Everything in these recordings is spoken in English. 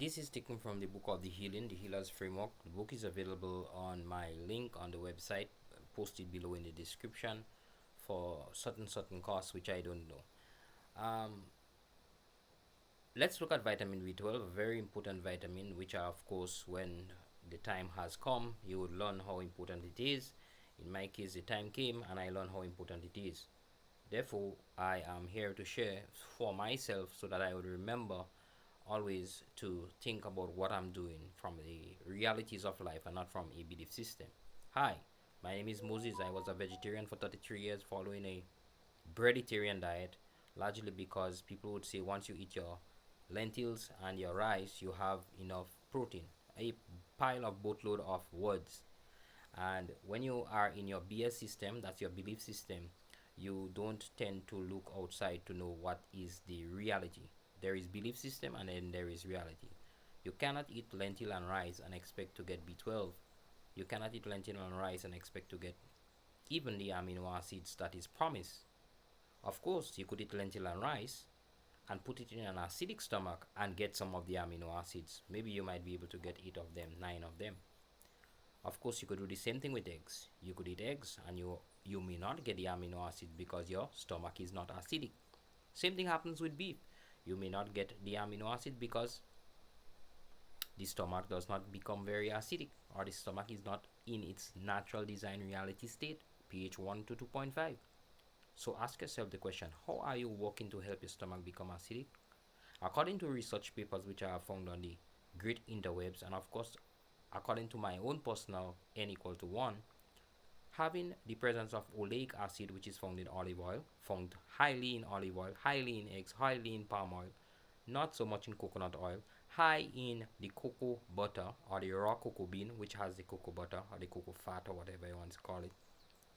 This is taken from the book of The Healing, The Healer's Framework. The book is available on my link on the website, posted below in the description for certain costs which I don't know. Let's look at vitamin B12, a very important vitamin, which are, of course, when the time has come, you would learn how important it is. In my case, the time came and I learned how important it is. Therefore, I am here to share for myself so that I would remember always to think about what I'm doing from the realities of life and not from a belief system. Hi, my name is Moses. I was a vegetarian for 33 years following a breaditarian diet, largely because people would say once you eat your lentils and your rice, you have enough protein. A pile of boatload of words. And when you are in your BS system, that's your belief system, you don't tend to look outside to know what is the reality. There is belief system and then there is reality. You cannot eat lentil and rice and expect to get B12. You cannot eat lentil and rice and expect to get even the amino acids that is promised. Of course, you could eat lentil and rice and put it in an acidic stomach and get some of the amino acids. Maybe you might be able to get 8 of them, 9 of them. Of course, you could do the same thing with eggs. You could eat eggs and you may not get the amino acids because your stomach is not acidic. Same thing happens with beef. You may not get the amino acid because the stomach does not become very acidic, or the stomach is not in its natural design reality state, pH 1 to 2.5. So ask yourself the question, how are you working to help your stomach become acidic? According to research papers which I have found on the great interwebs, and of course according to my own personal n equal to 1, having the presence of oleic acid, which is found in olive oil, found highly in olive oil, highly in eggs, highly in palm oil, not so much in coconut oil, high in the cocoa butter or the raw cocoa bean, which has the cocoa butter or the cocoa fat or whatever you want to call it.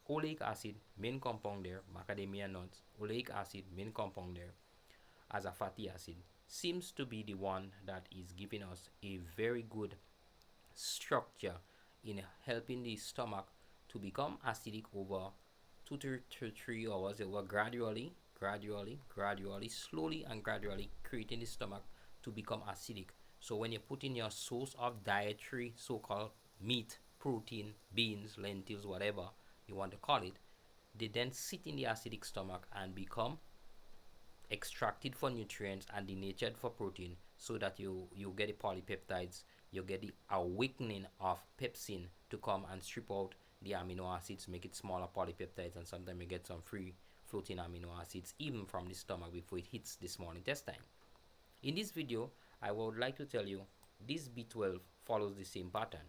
Oleic acid, main compound there, macadamia nuts, oleic acid, main compound there, as a fatty acid, seems to be the one that is giving us a very good structure in helping the stomach to become acidic over 2 to 3 hours. Over gradually, slowly and gradually creating the stomach to become acidic. So when you put in your source of dietary so-called meat, protein, beans, lentils, whatever you want to call it, they then sit in the acidic stomach and become extracted for nutrients and denatured for protein, so that you get the polypeptides, you get the awakening of pepsin to come and strip out the amino acids, make it smaller polypeptides, and sometimes you get some free floating amino acids even from the stomach before it hits the small intestine. In this video, I would like to tell you this B12 follows the same pattern.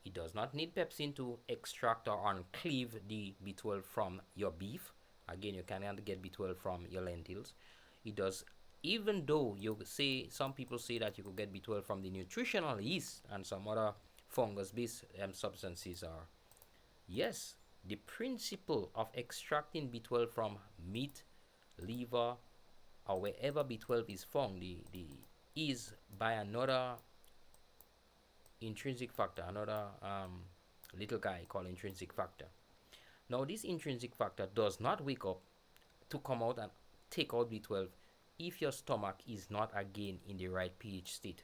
It does not need pepsin to extract or uncleave the B12 from your beef. Again, you cannot get B12 from your lentils. It does, even though you say, some people say that you could get B12 from the nutritional yeast and some other fungus-based substances are. Yes, the principle of extracting B12 from meat, liver, or wherever B12 is found, is by another intrinsic factor, another little guy called intrinsic factor. Now, this intrinsic factor does not wake up to come out and take out B12 if your stomach is not again in the right pH state.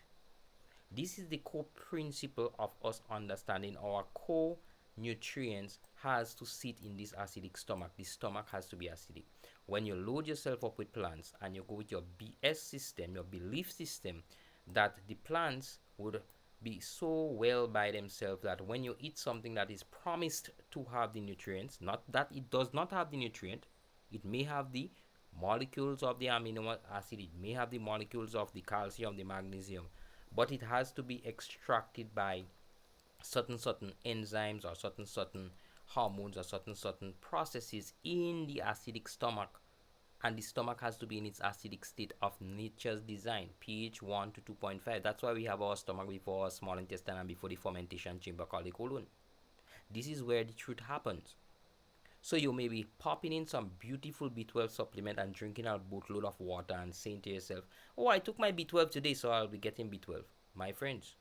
This is the core principle of us understanding our core nutrients has to sit in this acidic stomach. The stomach has to be acidic. When you load yourself up with plants and you go with your BS system, your belief system, that the plants would be so well by themselves that when you eat something that is promised to have the nutrients, not that it does not have the nutrient, it may have the molecules of the amino acid, it may have the molecules of the calcium, the magnesium, but it has to be extracted by certain enzymes or certain hormones or certain processes in the acidic stomach, and the stomach has to be in its acidic state of nature's design, pH 1 to 2.5. That's why we have our stomach before our small intestine and before the fermentation chamber called the colon. This is where the truth happens. So you may be popping in some beautiful B12 supplement and drinking a boatload of water and saying to yourself, oh, I took my B12 today, so I'll be getting B12. My friends,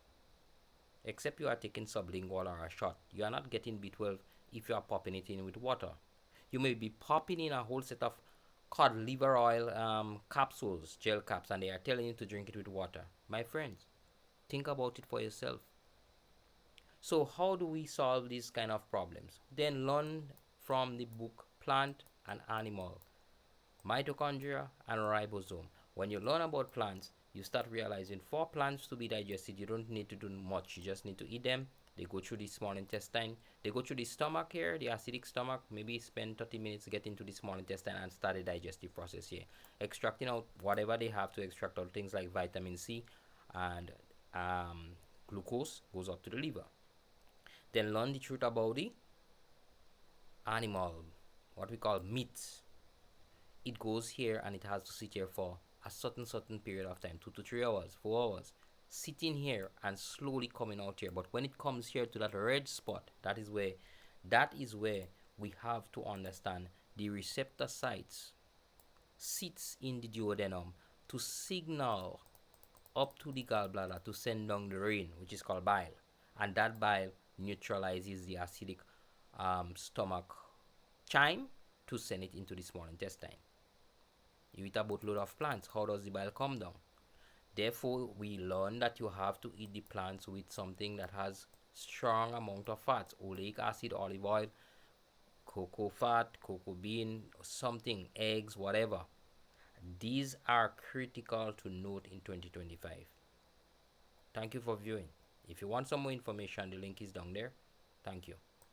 except you are taking sublingual or a shot, you are not getting B12 if you are popping it in with water. You may be popping in a whole set of cod liver oil capsules, gel caps, and they are telling you to drink it with water. My friends, Think about it for yourself. So how do we solve these kind of problems? Then learn from the book Plant and Animal, Mitochondria and Ribosome. When you learn about plants, you start realizing for plants to be digested, you don't need to do much. You just need to eat them. They go through the small intestine. They go through the stomach here, the acidic stomach. Maybe spend 30 minutes getting to the small intestine and start the digestive process here. Extracting out whatever they have to extract out, things like vitamin C and glucose goes up to the liver. Then learn the truth about the animal, what we call meat. It goes here and it has to sit here for a certain period of time, 2 to 3 hours, 4 hours, sitting here and slowly coming out here. But when it comes here to that red spot, that is where we have to understand the receptor sites sits in the duodenum to signal up to the gallbladder to send down the urine, which is called bile, and that bile neutralizes the acidic stomach chyme to send it into the small intestine. You eat a boatload of plants, how does the bile come down? Therefore, we learn that you have to eat the plants with something that has strong amount of fats, oleic acid, olive oil, cocoa fat, cocoa bean, something, eggs, whatever. These are critical to note in 2025. Thank you for viewing. If you want some more information, the link is down there. Thank you.